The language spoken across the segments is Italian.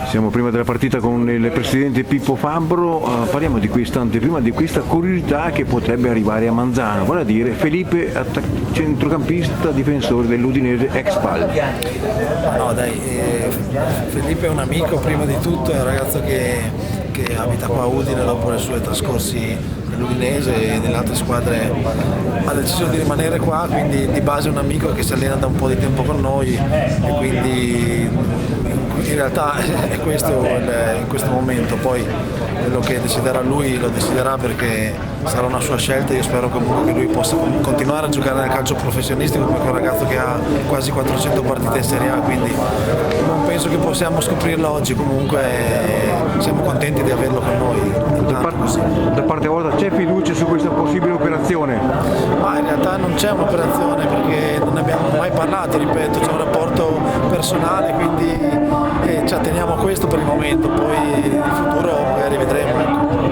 Siamo prima della partita con il presidente Pippo Fabbro, parliamo di questa anteprima, di questa curiosità che potrebbe arrivare a Manzano, vale a dire Felipe, centrocampista, difensore dell'Udinese, ex Spal. No dai, Felipe è un amico prima di tutto, è un ragazzo che abita qua a Udine dopo i suoi trascorsi nell'Udinese e nelle altre squadre ha deciso di rimanere qua, quindi di base è un amico che si allena da un po' di tempo con noi e quindi in realtà è questo in questo momento, poi quello che deciderà lui lo deciderà perché sarà una sua scelta. Io spero comunque che lui possa continuare a giocare nel calcio professionistico come un ragazzo che ha quasi 400 partite in Serie A, quindi non penso che possiamo scoprirlo oggi, comunque siamo contenti di averlo con noi. Da parte vostra c'è fiducia su questa possibile operazione? Ma in realtà non c'è un'operazione perché non ne abbiamo mai parlato, ripeto, c'è un rapporto personale, quindi ci atteniamo a questo per il momento, poi in futuro magari vedremo.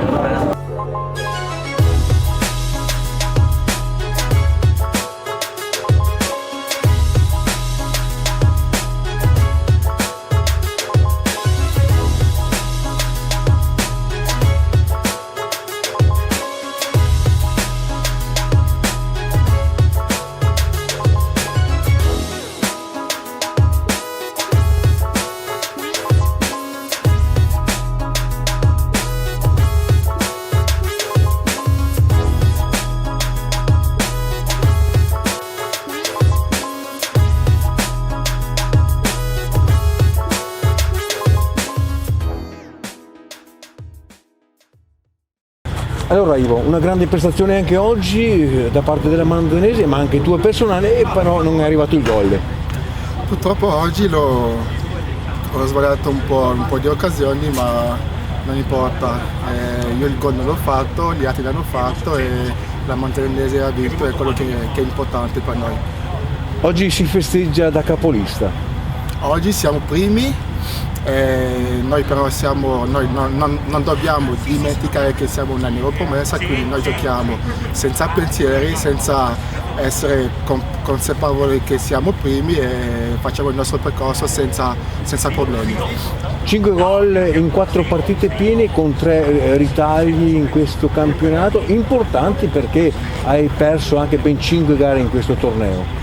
Allora Ivo, una grande prestazione anche oggi da parte della Manzanese, ma anche tua personale, e però non è arrivato il gol. Purtroppo oggi ho sbagliato un po' di occasioni, ma non importa, io il gol non l'ho fatto, gli altri l'hanno fatto e la Manzanese ha vinto, è quello che è importante per noi. Oggi si festeggia da capolista. Oggi siamo primi. Noi però non dobbiamo dimenticare che siamo una neopromessa, quindi noi giochiamo senza pensieri, senza essere consapevoli che siamo primi e facciamo il nostro percorso senza problemi. 5 gol in 4 partite piene con 3 ritagli in questo campionato, importanti perché hai perso anche ben 5 gare in questo torneo.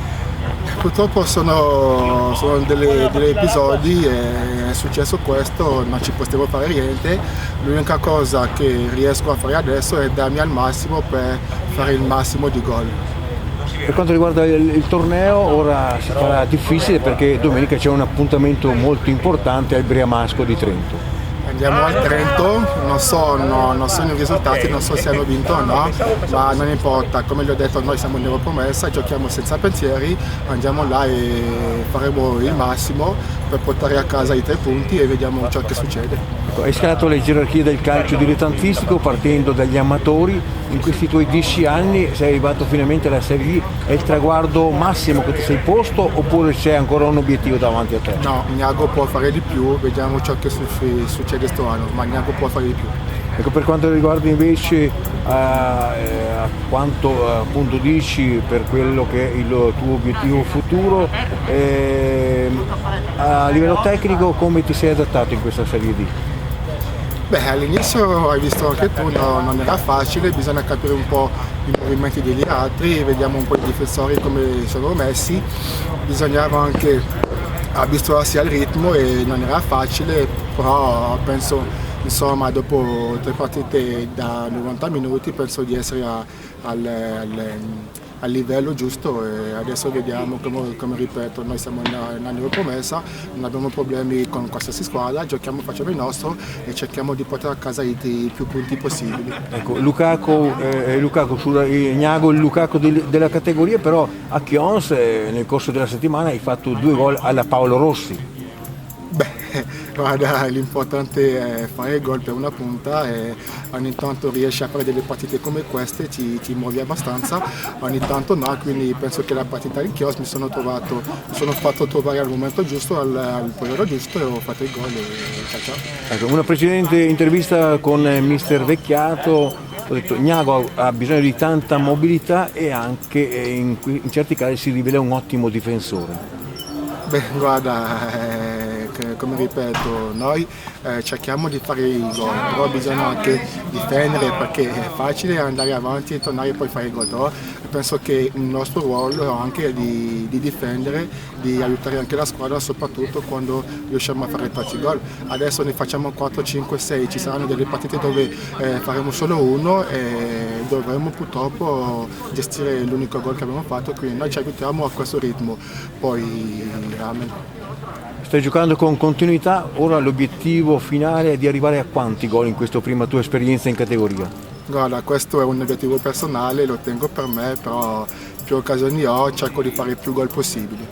Purtroppo sono degli episodi, è successo questo, non ci possiamo fare niente. L'unica cosa che riesco a fare adesso è darmi al massimo per fare il massimo di gol. Per quanto riguarda il torneo, ora si farà difficile perché domenica c'è un appuntamento molto importante al Briamasco di Trento. Andiamo al Trento, non so i risultati, non so se hanno vinto o no, ma non importa, come gli ho detto noi siamo in neopromessa, giochiamo senza pensieri, andiamo là e faremo il massimo per portare a casa i 3 punti e vediamo ciò che succede. Hai scalato le gerarchie del calcio dilettantistico partendo dagli amatori, in questi tuoi 10 anni sei arrivato finalmente alla Serie D, è il traguardo massimo che ti sei posto oppure c'è ancora un obiettivo davanti a te? No, Gnago può fare di più, vediamo ciò che succede sto anno, ma Gnago può fare di più. Ecco, per quanto riguarda invece a quanto appunto dici per quello che è il tuo obiettivo futuro, a livello tecnico come ti sei adattato in questa Serie D? Beh, all'inizio hai visto anche tu, non era facile, bisogna capire un po' i movimenti degli altri, vediamo un po' i difensori come sono messi, bisognava anche abituarsi al ritmo e non era facile, però penso insomma dopo 3 partite da 90 minuti penso di essere al livello giusto e adesso vediamo come ripeto, noi siamo in una promessa, non abbiamo problemi con qualsiasi squadra, giochiamo, facciamo il nostro e cerchiamo di portare a casa i più punti possibili. Ecco, Lukaku Gnago il Lukaku della categoria, però a Chions nel corso della settimana hai fatto 2 gol alla Paolo Rossi. Guarda, l'importante è fare il gol per una punta e ogni tanto riesci a fare delle partite come queste, ti muovi abbastanza, ogni tanto no, quindi penso che la partita del Chios mi sono fatto trovare al momento giusto, al periodo giusto e ho fatto il gol e ciao. Ecco, una precedente intervista con mister Vecchiato ho detto Niago ha bisogno di tanta mobilità e anche in certi casi si rivela un ottimo difensore. Beh, guarda, come ripeto, noi cerchiamo di fare i gol, però bisogna anche difendere perché è facile andare avanti e tornare poi a fare i gol. Però penso che il nostro ruolo è anche di difendere, di aiutare anche la squadra, soprattutto quando riusciamo a fare tanti gol. Adesso ne facciamo 4, 5, 6, ci saranno delle partite dove faremo solo uno e dovremo purtroppo gestire l'unico gol che abbiamo fatto, quindi noi ci abituiamo a questo ritmo. Poi amen. Stai giocando con continuità, ora l'obiettivo finale è di arrivare a quanti gol in questa prima tua esperienza in categoria? Guarda, questo è un obiettivo personale, lo tengo per me, però più occasioni ho, cerco di fare più gol possibili.